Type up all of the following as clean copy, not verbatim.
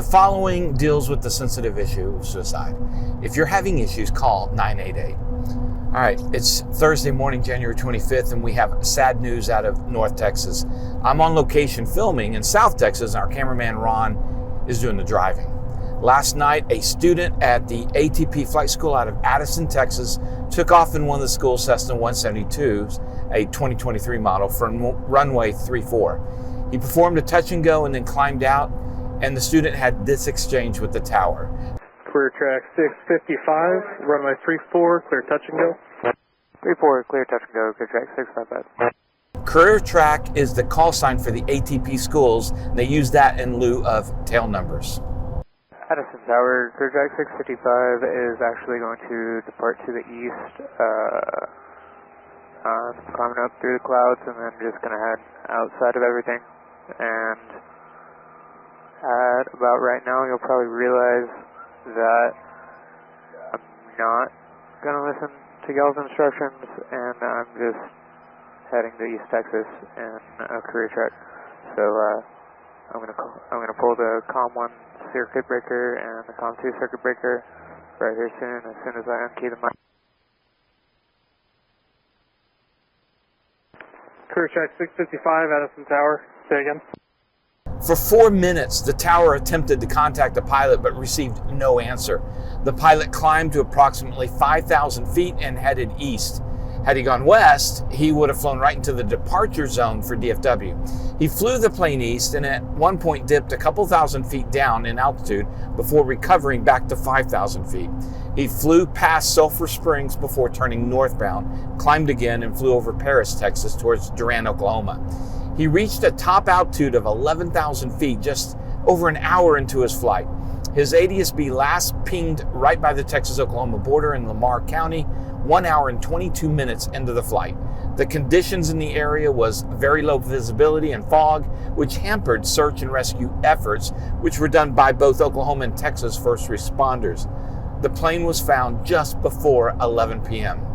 The following deals with the sensitive issue of suicide. If you're having issues, call 988. All right, it's Thursday morning, January 25th, and we have sad news out of North Texas. I'm on location filming in South Texas, and our cameraman Ron is doing the driving. Last night, a student at the ATP flight school out of Addison, Texas, took off in one of the school's Cessna 172s, a 2023 model, from runway 34. He performed a touch and go and then climbed out, and the student had this exchange with the tower. Career track 655, runway 34, clear touch and go. 34, clear touch and go, career track 655. Career track is the call sign for the ATP schools. They use that in lieu of tail numbers. Addison Tower, career track 655 is actually going to depart to the east. Climbing up through the clouds and then just going to head outside of everything. And at about right now, you'll probably realize that I'm not going to listen to y'all's instructions, and I'm just heading to East Texas in a career track. So I'm gonna pull the COM1 circuit breaker and the COM2 circuit breaker right here soon. As soon as I unkey the mic. Career track 655, Addison Tower. Say again. For 4 minutes, the tower attempted to contact the pilot but received no answer. The pilot climbed to approximately 5,000 feet and headed east. Had he gone west, he would have flown right into the departure zone for DFW. He flew the plane east and at one point dipped a couple thousand feet down in altitude before recovering back to 5,000 feet. He flew past Sulphur Springs before turning northbound, climbed again, and flew over Paris, Texas towards Durant, Oklahoma. He reached a top altitude of 11,000 feet just over an hour into his flight. His ADS-B last pinged right by the Texas-Oklahoma border in Lamar County 1 hour and 22 minutes into the flight. The conditions in the area was very low visibility and fog, which hampered search and rescue efforts, which were done by both Oklahoma and Texas first responders. The plane was found just before 11 p.m.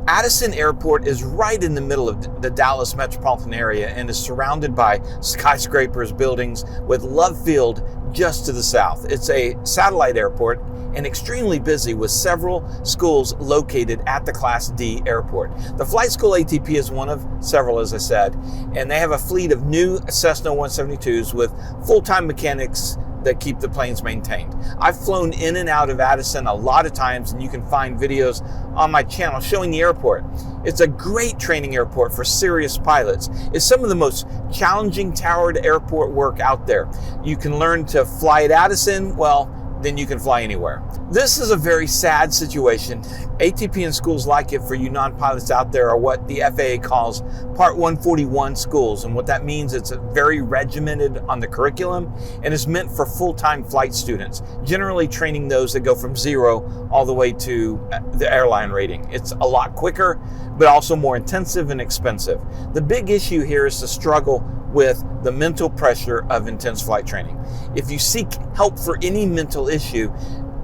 Addison Airport is right in the middle of the Dallas metropolitan area and is surrounded by skyscrapers, buildings, with Love Field just to the south. It's a satellite airport and extremely busy with several schools located at the Class D airport. The flight school ATP is one of several, as I said, and they have a fleet of new Cessna 172s with full-time mechanics that keep the planes maintained. I've flown in and out of Addison a lot of times, and you can find videos on my channel showing the airport. It's a great training airport for serious pilots. It's some of the most challenging towered airport work out there. You can learn to fly at Addison, well, then you can fly anywhere. This is a very sad situation. ATP and schools like it for you non-pilots out there are what the FAA calls Part 141 schools. And what that means, it's very regimented on the curriculum and is meant for full-time flight students, generally training those that go from 0 all the way to the airline rating. It's a lot quicker, but also more intensive and expensive. The big issue here is the struggle with the mental pressure of intense flight training. If you seek help for any mental issue,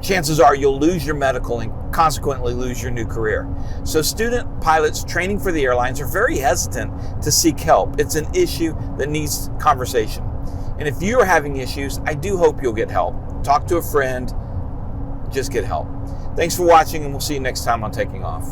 chances are you'll lose your medical and consequently lose your new career. So student pilots training for the airlines are very hesitant to seek help. It's an issue that needs conversation. And if you're having issues, I do hope you'll get help. Talk to a friend, just get help. Thanks for watching, and we'll see you next time on Taking Off.